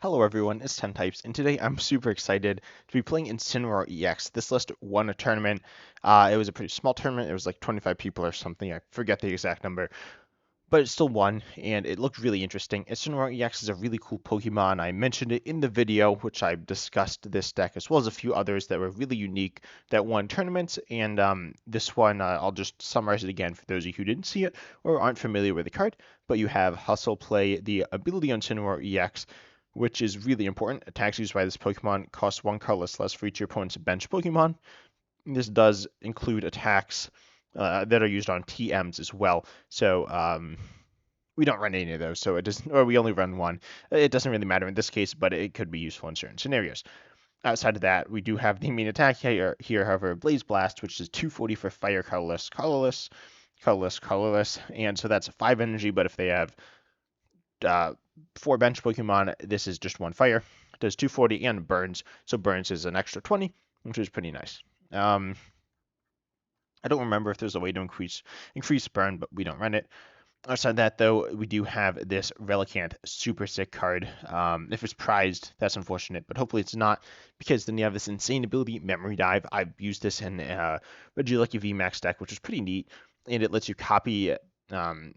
Hello everyone, it's 10 Types, and today I'm super excited to be playing Incineroar EX. This list won a tournament. It was a pretty small tournament. It was like 25 people or something. I forget the exact number, but it still won, and it looked really interesting. Incineroar EX is a really cool Pokemon. I mentioned it in the video, which I discussed this deck, as well as a few others that were really unique that won tournaments, and this one, I'll just summarize it again for those of you who didn't see it or aren't familiar with the card. But you have Hustle Play, the ability on Incineroar EX, which is really important. Attacks used by this Pokemon cost 1 colorless less for each of your opponent's bench Pokemon. This does include attacks that are used on TMs as well. So we don't run any of those, so it doesn't, or we only run one. It doesn't really matter in this case, but it could be useful in certain scenarios. Outside of that, we do have the main attack here, however, Blaze Blast, which is 240 for fire, colorless, colorless, colorless, colorless, and so that's 5 energy, but if they have 4 bench Pokemon, this is just 1 fire. It does 240 and burns, so burns is an extra 20, which is pretty nice. I don't remember if there's a way to increase burn, but we don't run it. Outside that, though, we do have this Relicanth super sick card. If it's prized, that's unfortunate, but hopefully it's not, because then you have this insane ability, Memory Dive. I've used this in Regieleki VMAX deck, which is pretty neat, and it lets you copy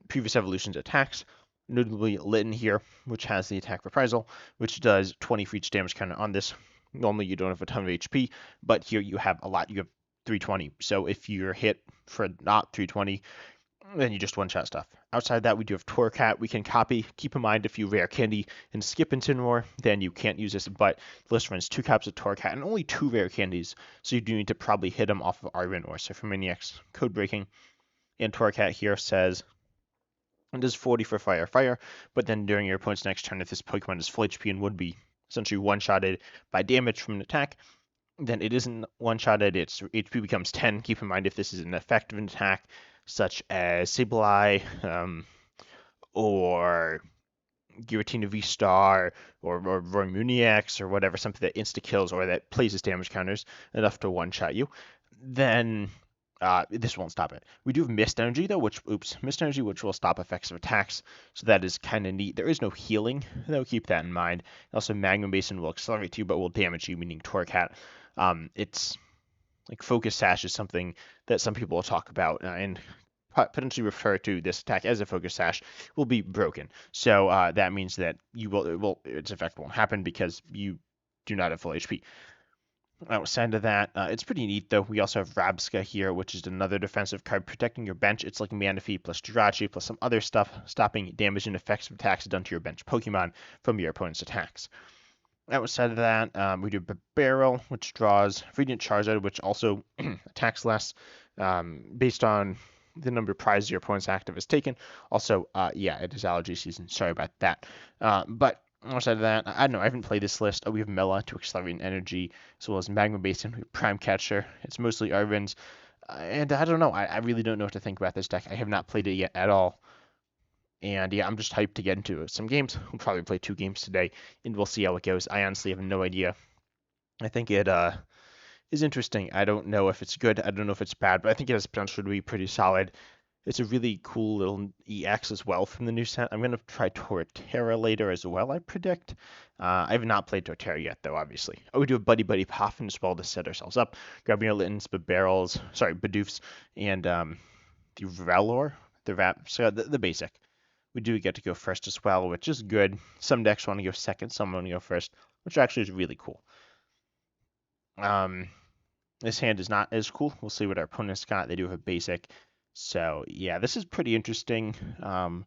previous evolution's attacks. Notably Litten here, which has the attack reprisal, which does 20 for each damage counter on this. Normally you don't have a ton of HP, but here you have a lot. You have 320. So if you're hit for not 320, then you just one-shot stuff. Outside that, we do have Torracat. We can copy. Keep in mind, if you Rare Candy and skip Incineroar, then you can't use this, but the list runs 2 copies of Torracat and only 2 Rare Candies, so you do need to probably hit them off of Arven or Ciphermaniac's Codebreaking. And Torracat here says, it does 40 for fire, but then during your opponent's next turn, if this Pokemon is full HP and would be essentially one-shotted by damage from an attack, then it isn't one-shotted, its HP becomes 10. Keep in mind, if this is an effective attack, such as Sableye, or Giratina V-Star, or Roymuniax, or whatever, something that insta-kills or that plays its damage counters enough to one-shot you, then this won't stop it. We do have Mist Energy, though, Mist Energy, which will stop effects of attacks, so that is kind of neat. There is no healing, though, keep that in mind. Also, Magma Basin will accelerate you, but will damage you, meaning Torracat. It's like Focus Sash is something that some people will talk about, and potentially refer to this attack as a Focus Sash, will be broken. So that means that its effect won't happen because you do not have full HP. Outside of that, it's pretty neat, though. We also have Rabsca here, which is another defensive card protecting your bench. It's like Manaphy plus Jirachi plus some other stuff, stopping damage and effects of attacks done to your bench Pokemon from your opponent's attacks. Outside of that, we do Bibarel, which draws Radiant Charizard, which also attacks less based on the number of prizes your opponent's active has taken. Also, yeah, it is allergy season. Sorry about that. But outside of that, I don't know. I haven't played this list. We have Mela to accelerate energy, as well as Magma Basin. We have Prime Catcher. It's mostly Arven's. And I don't know. I really don't know what to think about this deck. I have not played it yet at all. And yeah, I'm just hyped to get into some games. We'll probably play 2 games today, and we'll see how it goes. I honestly have no idea. I think it is interesting. I don't know if it's good. I don't know if it's bad, but I think it has potential to be pretty solid. It's a really cool little EX as well from the new set. I'm going to try Torterra later as well, I predict. I have not played Torterra yet, though, obviously. Oh, we do a Buddy-Buddy Poffin as well to set ourselves up. Grabbing our Littens, Bidoofs, and the Rellor, the basic. We do get to go first as well, which is good. Some decks want to go second, some want to go first, which actually is really cool. This hand is not as cool. We'll see what our opponent's got. They do have a basic. So, yeah, this is pretty interesting. I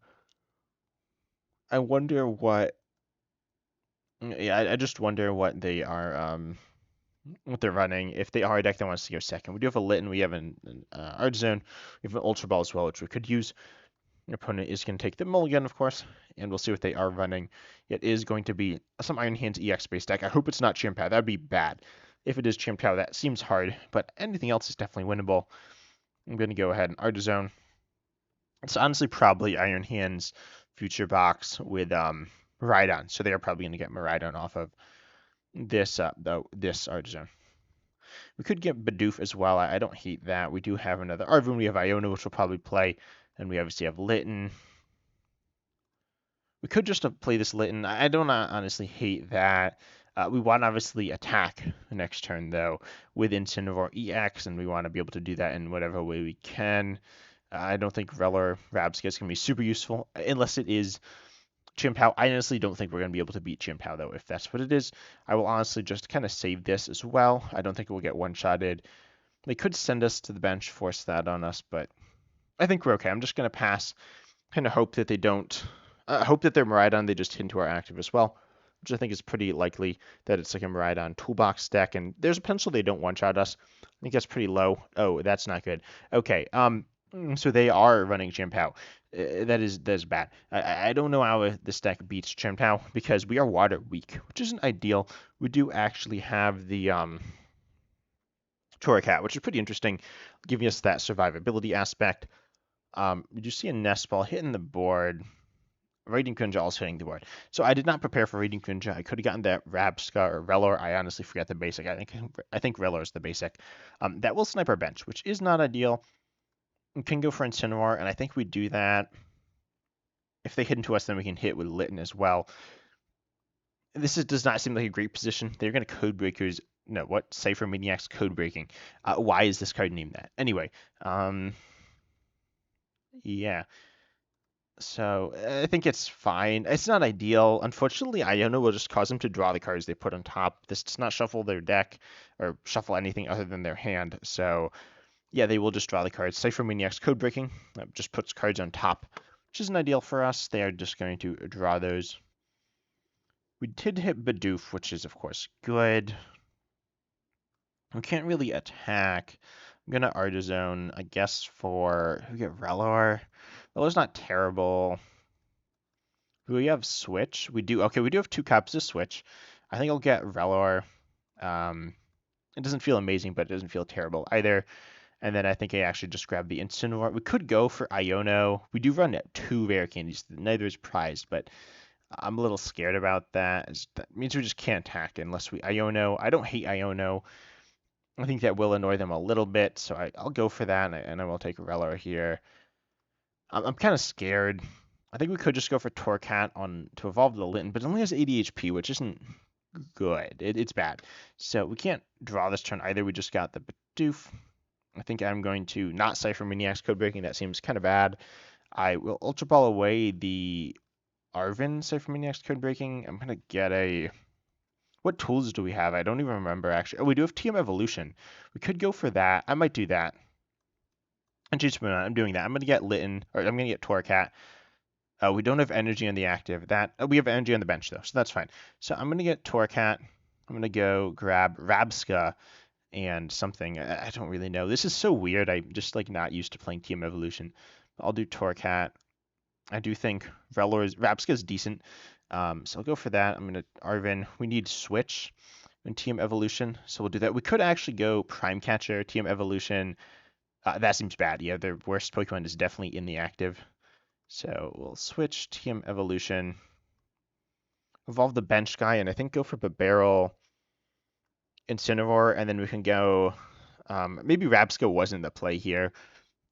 wonder what... Yeah, I just wonder what they are... what they're running. If they are a deck that wants to go second. We do have a Litten. We have an Artazon. We have an Ultra Ball as well, which we could use. Your opponent is going to take the mulligan, of course, and we'll see what they are running. It is going to be some Iron Hands EX-based deck. I hope it's not Chien-Pao. That would be bad. If it is Chien-Pao, that seems hard, but anything else is definitely winnable. I'm going to go ahead and Artazon. It's honestly probably Iron Hands Future Box with Rhydon, so they are probably going to get Rhydon off of this Artazon. We could get Bidoof as well. I don't hate that. We do have another Arven. We have Iono, which will probably play. And we obviously have Litten. We could just play this Litten. I don't honestly hate that. We want to obviously attack the next turn, though, with Incineroar EX, and we want to be able to do that in whatever way we can. I don't think Rellor Rabsca is going to be super useful, unless it is Chien-Pao. I honestly don't think we're going to be able to beat Chien-Pao, though. If that's what it is, I will honestly just kind of save this as well. I don't think we'll get one-shotted. They could send us to the bench, force that on us, but I think we're okay. I'm just going to pass, kind of hope that they don't, hope that their Miraidon, they just hit into our active as well, which I think is pretty likely that it's like a Miraidon toolbox deck, and there's a potential they don't one-shot us. I think that's pretty low. Oh, that's not good. Okay, so they are running Chien-Pao. That is bad. I don't know how this deck beats Chien-Pao because we are water weak, which isn't ideal. We do actually have the Torracat, which is pretty interesting, giving us that survivability aspect. Did you see a Nest Ball hitting the board? Radiant Charizard also hitting the board. So I did not prepare for Radiant Charizard. I could have gotten that Rabsca or Rellor. I honestly forget the basic. I think Rellor is the basic. That will snipe our bench, which is not ideal. We can go for Incineroar, and I think we do that. If they hit into us, then we can hit with Litten as well. Does not seem like a great position. They're going to Codebreakers. No, what? Ciphermaniac's Codebreaking. Why is this card named that? Anyway, yeah. So I think it's fine. It's not ideal. Unfortunately, Iono will just cause them to draw the cards they put on top. This does not shuffle their deck or shuffle anything other than their hand. So yeah, they will just draw the cards. Ciphermaniac's Codebreaking just puts cards on top, which isn't ideal for us. They are just going to draw those. We did hit Bidoof, which is of course good. We can't really attack. I'm gonna Artazon, I guess, for we get Rellor. Rellor's not terrible. Do we have Switch? We do. Okay, we do have 2 copies of Switch. I think I'll get Rellor. It doesn't feel amazing, but it doesn't feel terrible either. And then I think I actually just grabbed the Incineroar. We could go for Iono. We do run 2 rare candies. Neither is prized, but I'm a little scared about that. That means we just can't attack unless we Iono. I don't hate Iono. I think that will annoy them a little bit, so I'll go for that, and I will take Rellor here. I'm kind of scared. I think we could just go for Torracat to evolve the Litten, but it only has 80 HP, which isn't good. It's bad. So we can't draw this turn either. We just got the Bidoof. I think I'm going to not Ciphermaniac's Codebreaking. That seems kind of bad. I will Ultra Ball away the Arven Ciphermaniac's Codebreaking. I'm going to get a... What tools do we have? I don't even remember, actually. Oh, we do have TM Evolution. We could go for that. I might do that. And I'm doing that. I'm going to get Litten, or I'm going to get Torracat. We don't have energy on the active. We have energy on the bench, though, so that's fine. So I'm going to get Torracat. I'm going to go grab Rabsca and something. I don't really know. This is so weird. I'm just like not used to playing TM Evolution. I'll do Torracat. I do think Rabsca is decent. So I'll go for that. I'm going to Arven. We need Switch and TM Evolution, so we'll do that. We could actually go Prime Catcher, TM Evolution. That seems bad. Yeah, their worst Pokemon is definitely in the active. So we'll switch TM Evolution. Evolve the bench guy, and I think go for Bibarel, Incineroar, and then we can go... maybe Rabsca wasn't the play here.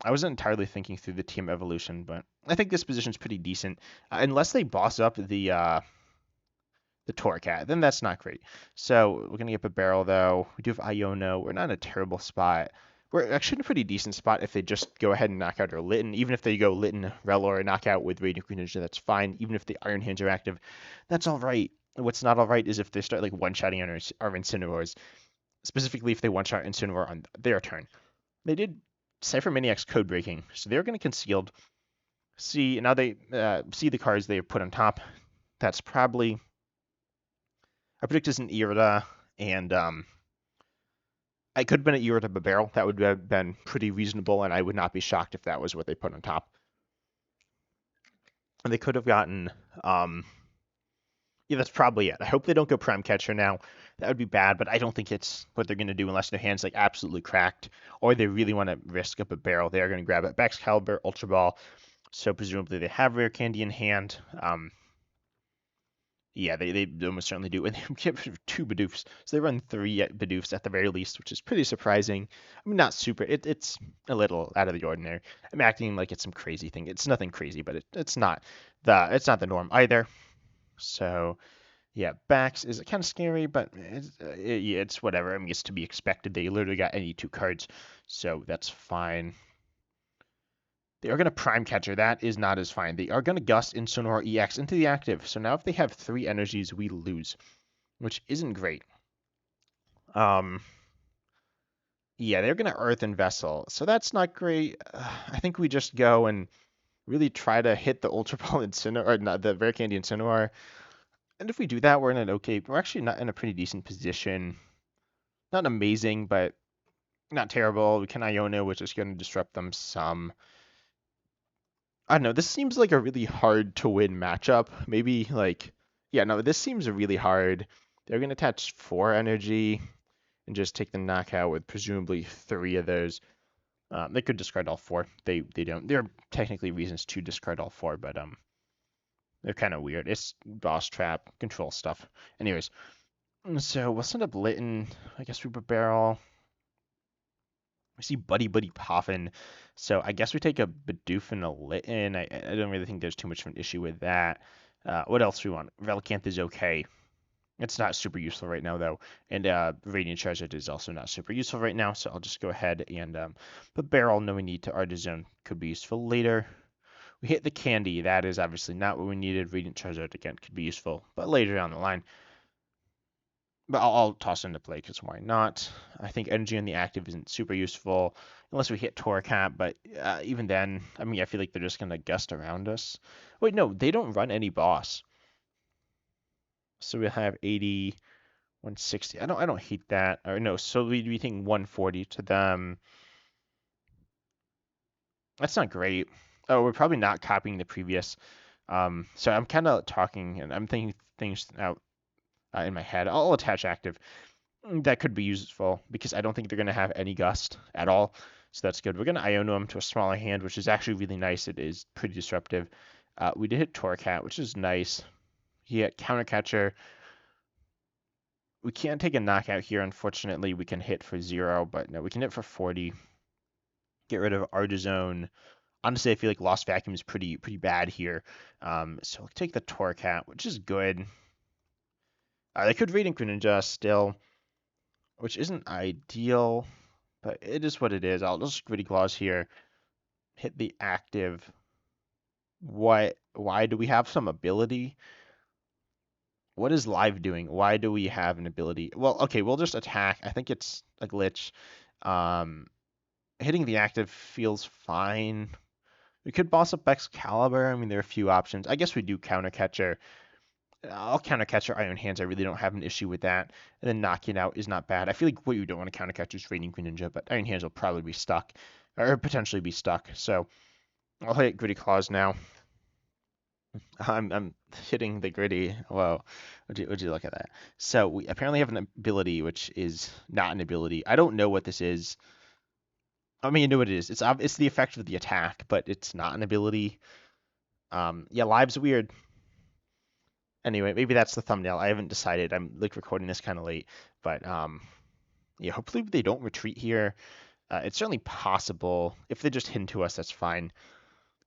I wasn't entirely thinking through the TM Evolution, but I think this position's pretty decent. Unless they boss up the Torracat, then that's not great. So we're going to get Bibarel, though. We do have Iono. We're not in a terrible spot. We're actually in a pretty decent spot if they just go ahead and knock out our Litten. Even if they go Litten, Rellor, knockout with Radiant Charizard, that's fine. Even if the Iron Hands are active, that's all right. What's not all right is if they start like one-shotting our Incineroars, specifically if they one-shot Incineroar on their turn. They did Ciphermaniac's Codebreaking, so they're going to Concealed. See, now they see the cards they have put on top. That's probably... I predict it's an Irida, and I could have been an Irida Bibarel. That would have been pretty reasonable, and I would not be shocked if that was what they put on top. And they could have gotten... yeah, that's probably it. I hope they don't go Prime Catcher now. That would be bad, but I don't think it's what they're going to do unless their hand's like absolutely cracked, or they really want to risk up a barrel. They are going to grab it. Excalibur, Ultra Ball, so presumably they have Rare Candy in hand. Yeah, they almost certainly do. And they get 2 Bidoofs. So they run 3 Bidoofs at the very least, which is pretty surprising. I mean, not super. It's a little out of the ordinary. I'm acting like it's some crazy thing. It's nothing crazy, but it's not It's not the norm either. So yeah, Bax is kind of scary, but it's whatever. I mean, it's to be expected. They literally got any 2 cards, so that's fine. They are going to Prime Catcher. That is not as fine. They are going to Gust Incineroar EX into the active. So now if they have 3 energies, we lose, which isn't great. Yeah, they're going to Earth and Vessel, so that's not great. I think we just go and really try to hit the Ultra Ball Incineroar, or not, the Rare Candy Incineroar. And if we do that, we're in an okay, we're actually not in a pretty decent position. Not amazing, but not terrible. We can Iono, which is going to disrupt them some. I don't know. This seems like a really hard to win matchup. Maybe like, yeah, no, this seems really hard. They're going to attach 4 energy and just take the knockout with presumably 3 of those. They could discard all 4. They don't. There are technically reasons to discard all 4, but they're kind of weird. It's boss trap control stuff. Anyways, so we'll send up Litten. I guess we Bibarel. We see Buddy-Buddy Poffin. So I guess we take a Bidoof and a Litten. I don't really think there's too much of an issue with that. What else do we want? Relicanth is okay. It's not super useful right now, though. And Radiant Charizard is also not super useful right now, so I'll just go ahead and put Barrel, no need to Artazon, could be useful later. We hit the Candy. That is obviously not what we needed. Radiant Charizard, again, could be useful, but later down the line. But I'll toss into play because why not? I think energy on the active isn't super useful unless we hit Torracat, but even then, I mean, I feel like they're just going to gust around us. Wait, no, they don't run any boss. So we have 80, 160. I don't hate that. Or no, so we think 140 to them. That's not great. Oh, we're probably not copying the previous. So I'm kind of talking and I'm thinking things out in my head. I'll attach active. That could be useful because I don't think they're going to have any gust at all. So that's good. We're going to Iono them to a smaller hand, which is actually really nice. It is pretty disruptive. We did hit Torracat, which is nice. He had Counter Catcher. We can't take a knockout here, unfortunately. We can hit for 0, but no, we can hit for 40. Get rid of Artazon. Honestly, I feel like Lost Vacuum is pretty bad here. So we'll take the Torracat, which is good. They could Radiant Greninja still, which isn't ideal, but it is what it is. I'll just Gritty Claws here. Hit the active. Why do we have some ability? What is live doing? Why do we have an ability? Well, okay, we'll just attack. I think it's a glitch. Hitting the active feels fine. We could boss up Excalibur. I mean, there are a few options. I guess we do Counter Catcher. I'll Counter Catcher Iron Hands. I really don't have an issue with that. And then knocking out is not bad. I feel like what you don't want to Counter Catcher is Radiant Greninja, but Iron Hands will probably be stuck, or potentially be stuck. So I'll hit Gritty Claws now. I'm hitting the Gritty. Whoa, would you look at that? So we apparently have an ability, which is not an ability. I don't know what this is. I mean, you know what it is. It's the effect of the attack, but it's not an ability. Yeah, live's weird. Anyway, maybe that's the thumbnail. I haven't decided. I'm like recording this kind of late, but yeah, hopefully they don't retreat here. It's certainly possible. If they just hit to us, that's fine.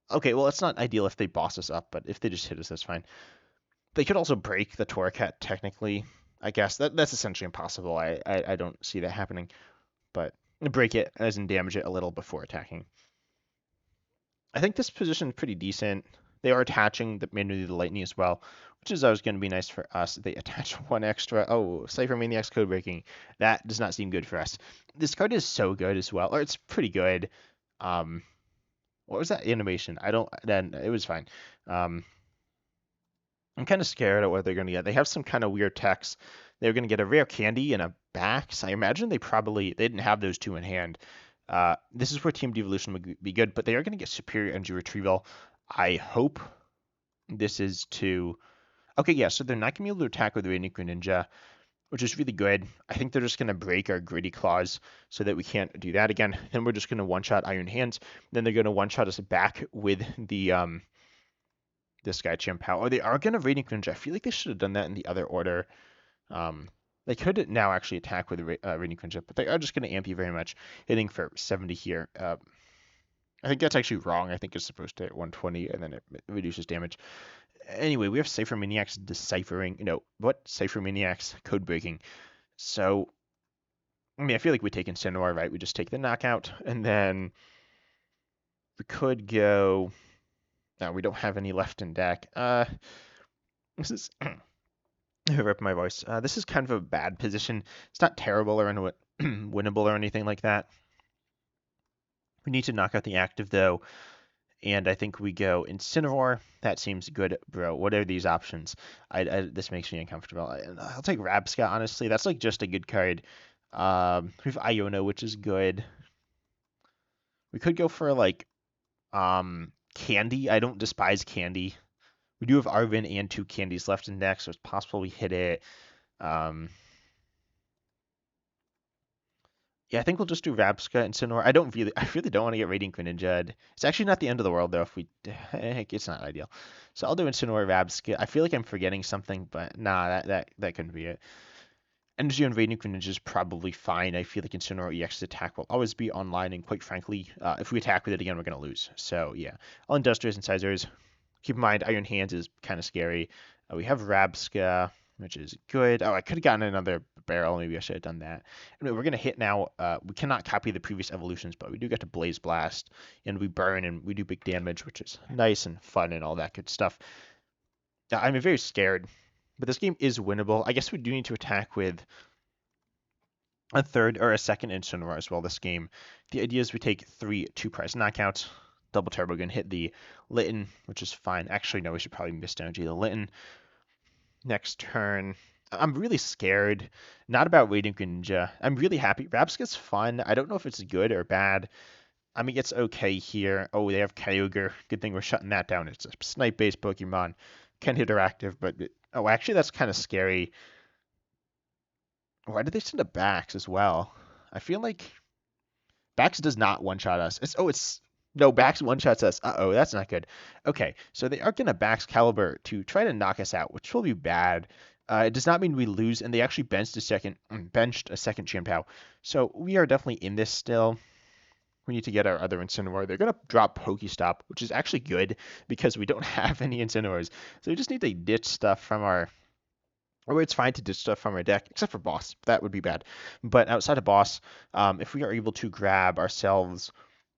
Okay, well, it's not ideal if they boss us up, but if they just hit us, that's fine. They could also break the Torracat, technically. I guess that's essentially impossible. I don't see that happening, but break it as in damage it a little before attacking. I think this position is pretty decent. They are attaching manually the lightning as well, which is always going to be nice for us. They attach 1 extra. Oh, Ciphermaniac's Codebreaking. That does not seem good for us. This card is so good as well, or it's pretty good. What was that animation? Then it was fine. I'm kind of scared at what they're going to get. They have some kind of weird text. They're going to get a Rare Candy and a Bax. I imagine they didn't have those 2 in hand. This is where Team Devolution would be good, but they are going to get Superior Energy Retrieval. I hope this is to... Okay, yeah, so they're not going to be able to attack with Radiant Greninja, which is really good. I think they're just going to break our Gritty Claws so that we can't do that again. Then we're just going to one-shot Iron Hands. Then they're going to one-shot us back with the this guy, Chimpow. Or they are going to Radiant Greninja. I feel like they should have done that in the other order. They could now actually attack with Radiant Greninja, but they are just going to amp you very much, hitting for 70 here. I think that's actually wrong. I think it's supposed to hit 120 and then it reduces damage. Anyway, we have Ciphermaniac's deciphering, Ciphermaniac's code breaking. So, I mean, I feel like we take Incineroar, right? We just take the knockout, and then we could go. No, we don't have any left in deck. This is. Rip my voice. This is kind of a bad position. It's not terrible or winnable or anything like that. We need to knock out the active, though. And I think we go Incineroar. That seems good, bro. What are these options? This makes me uncomfortable. I'll take Rabsca, honestly. That's like just a good card. We have Iono, which is good. We could go for like Candy. I don't despise Candy. We do have Arven and 2 Candies left in deck, so it's possible we hit it. Yeah, I think we'll just do Rabsca and Incineroar. I really don't want to get Radiant Greninja. It's actually not the end of the world though. If we, heck, it's not ideal. So I'll do Incineroar, Rabsca. I feel like I'm forgetting something, but nah, that couldn't be it. Energy on Radiant Greninja is probably fine. I feel like Incineroar EX attack will always be online, and quite frankly, if we attack with it again, we're gonna lose. So yeah, all Industrious Incisors. Keep in mind, Iron Hands is kind of scary. We have Rabsca, which is good. Oh, I could have gotten another barrel. Maybe I should have done that. Anyway, we're going to hit now. We cannot copy the previous evolutions, but we do get to Blaze Blast, and we burn, and we do big damage, which is nice and fun and all that good stuff. I'm very scared, but this game is winnable. I guess we do need to attack with a third or a second Incineroar as well this game. The idea is we take 3 2-prize knockouts. Double Turbo Gun, hit the Litten, which is fine. Actually, no, we should probably Mist Energy the Litten. Next turn, I'm really scared. Not about Radiant Greninja. I'm really happy. Rabsca's fun. I don't know if it's good or bad. I mean, it's okay here. Oh, they have Kyogre. Good thing we're shutting that down. It's a snipe-based Pokemon. Can hit her active, but... Oh, actually, that's kind of scary. Why did they send a Bax as well? I feel like... Bax does not one-shot us. No, Bax one-shots us. Uh-oh, that's not good. Okay, so they are going to Bax Caliber to try to knock us out, which will be bad. It does not mean we lose, and they actually benched a second Chien-Pao. So we are definitely in this still. We need to get our other Incineroar. They're going to drop Pokestop, which is actually good because we don't have any Incineroars. So we just need to ditch stuff from our... Or it's fine to ditch stuff from our deck, except for Boss. That would be bad. But outside of Boss, if we are able to grab ourselves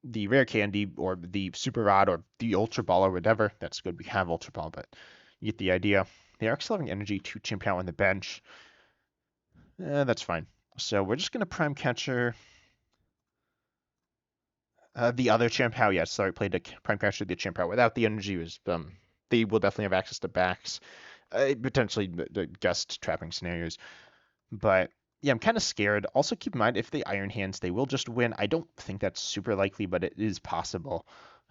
the Rare Candy or the Super Rod or the Ultra Ball or whatever, that's good. We have Ultra Ball, but you get the idea. They are still having energy to Chien-Pao on the bench. That's fine. So we're just going to Prime Catcher the other Chien-Pao. Yeah, sorry, played a Prime Catcher the Chien-Pao without the energy. They will definitely have access to backs. Potentially the gust trapping scenarios. But yeah, I'm kind of scared. Also, keep in mind, if they Iron Hands, they will just win. I don't think that's super likely, but it is possible.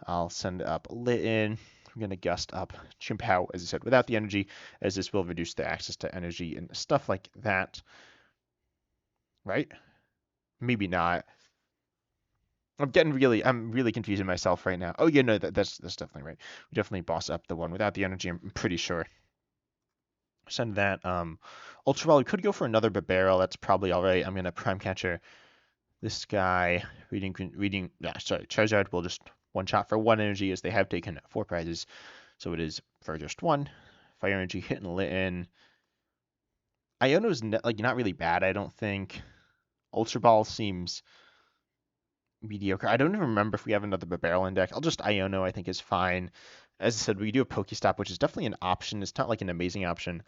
I'll send up Litten. I'm going to gust up Chien-Pao, as I said, without the energy, as this will reduce their access to energy and stuff like that. Right? Maybe not. I'm really confusing myself right now. Oh, yeah, no, that's definitely right. We definitely boss up the one without the energy, I'm pretty sure. Send that. Ultra Ball, we could go for another Bibarel. That's probably all right. I'm going to Prime Catcher this guy. Charizard will just one-shot for 1 energy as they have taken 4 prizes. So it is for just 1. Fire Energy hitting Litten. Iono's not really bad, I don't think. Ultra Ball seems mediocre. I don't even remember if we have another Bibarel in deck. I'll just Iono, I think is fine. As I said, we do have Pokestop, which is definitely an option. It's not like an amazing option.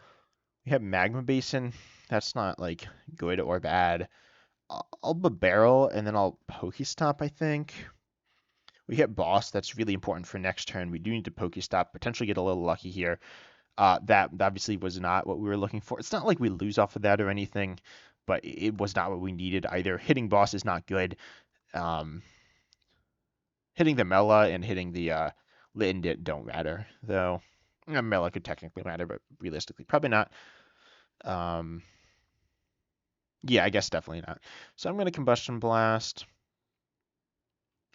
We have Magma Basin. That's not like good or bad. I'll Bibarel and then I'll Pokestop, I think. We hit Boss. That's really important for next turn. We do need to Pokestop, potentially get a little lucky here. That obviously was not what we were looking for. It's not like we lose off of that or anything, but it was not what we needed either. Hitting Boss is not good. Hitting the Mela and hitting the Litten don't matter, though. Mela could technically matter, but realistically, probably not. Yeah, I guess definitely not. So I'm going to Combustion Blast.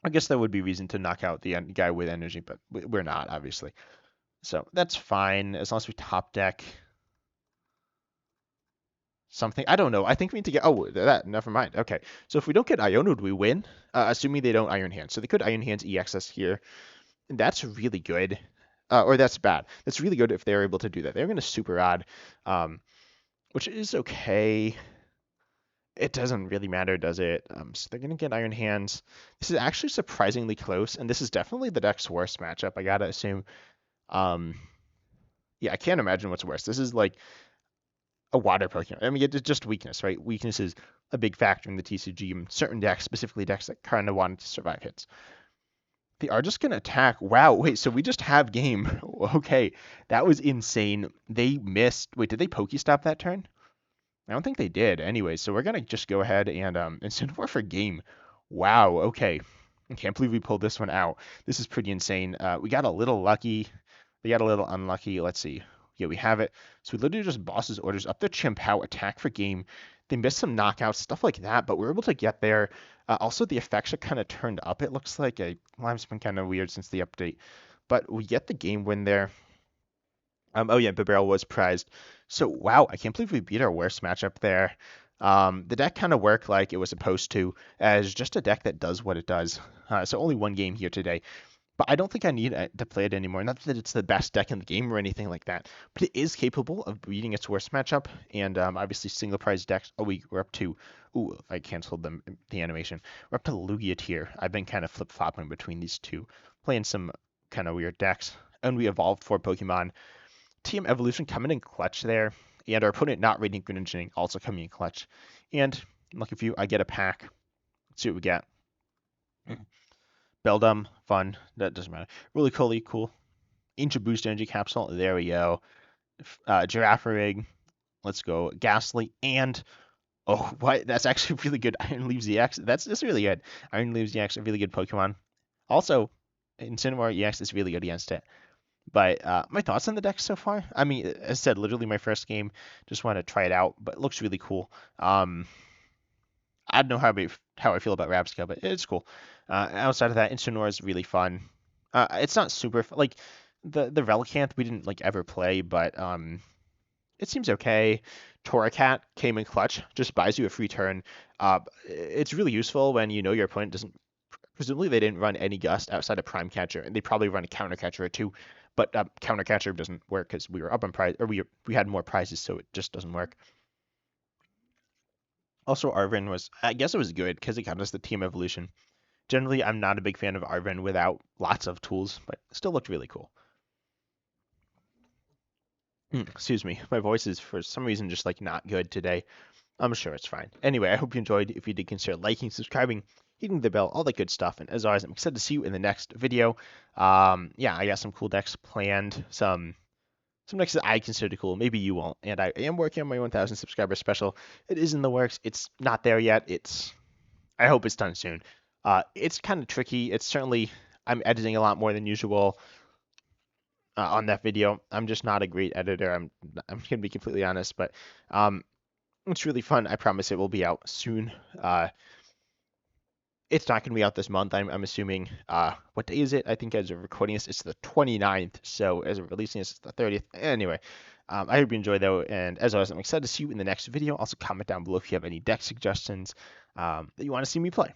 I guess there would be reason to knock out the guy with energy, but we're not, obviously. So that's fine, as long as we top deck something. I don't know. I think we need to get. Oh, that. Never mind. Okay. So if we don't get Iono, do we win? Assuming they don't Iron Hands. So they could Iron Hands EX us here. And that's really good. Or that's bad. That's really good if they're able to do that. They're going to super odd, which is okay. It doesn't really matter, does it? So they're going to get Iron Hands. This is actually surprisingly close, and this is definitely the deck's worst matchup, I gotta assume. Yeah, I can't imagine what's worse. This is like a water Pokemon. I mean, it's just weakness, right? Weakness is a big factor in the TCG, and certain decks, specifically decks that kind of wanted to survive hits. They are just going to attack. Wow, wait, so we just have game. Okay, that was insane. They missed. Wait, did they Pokestop that turn? I don't think they did. Anyway, so we're going to just go ahead and Incineroar for game. Wow, okay. I can't believe we pulled this one out. This is pretty insane. We got a little lucky. We got a little unlucky. Let's see. Yeah, we have it. So we literally just boss's orders up the Chimpow, attack for game. They missed some knockouts, stuff like that, but we were able to get there. Also, the effects are kind of turned up. It looks like Lime's been kind of weird since the update, but we get the game win there. Oh yeah, Bibarel was prized. So wow, I can't believe we beat our worst matchup there. The deck kind of worked like it was supposed to, as just a deck that does what it does. So only one game here today. But I don't think I need to play it anymore. Not that it's the best deck in the game or anything like that, but it is capable of beating its worst matchup. And obviously, single prize decks. Oh, we're up to. Ooh, I canceled the animation. We're up to Lugia tier. I've been kind of flip flopping between these two, playing some kind of weird decks. And we evolved 4 Pokemon. Team Evolution coming in clutch there, and our opponent not rating conditioning also coming in clutch. And lucky for you, I get a pack. Let's see what we get. Beldum, fun. That doesn't matter. Really cool. Ancient Boost Energy Capsule. There we go. Girafarig. Let's go. Ghastly. And, oh, what? That's actually really good. Iron Leaves EX. That's really good. Iron Leaves EX, a really good Pokemon. Also, Incineroar EX is really good against it. But my thoughts on the deck so far? I mean, as I said, literally my first game. Just want to try it out, but it looks really cool. I don't know how I feel about Rabsca, but it's cool. Outside of that, Incineroar is really fun. It's not super like the Relicanth we didn't like ever play, but it seems okay. Torracat came in clutch, just buys you a free turn. It's really useful when you know your opponent doesn't. Presumably they didn't run any Gust outside of Prime Catcher, and they probably run a Counter Catcher or two. But Counter Catcher doesn't work because we were up on prize, or we had more prizes, so it just doesn't work. Also, Arven was, I guess it was good because it got us the team evolution. Generally, I'm not a big fan of Arven without lots of tools, but it still looked really cool. Excuse me, my voice is for some reason just like not good today. I'm sure it's fine. Anyway, I hope you enjoyed. If you did, consider liking, subscribing, hitting the bell, all that good stuff. And as always, I'm excited to see you in the next video. Yeah, I got some cool decks planned, some decks that I consider cool. Maybe you won't. And I am working on my 1,000 subscriber special. It is in the works. It's not there yet. I hope it's done soon. It's kind of tricky. It's certainly, I'm editing a lot more than usual on that video. I'm just not a great editor. I'm gonna be completely honest, but it's really fun. I promise it will be out soon. It's not gonna be out this month. I'm assuming. What day is it? I think as of recording this, it's the 29th. So as of releasing this, it's the 30th. Anyway, I hope you enjoy though. And as always, I'm excited to see you in the next video. Also comment down below if you have any deck suggestions that you want to see me play.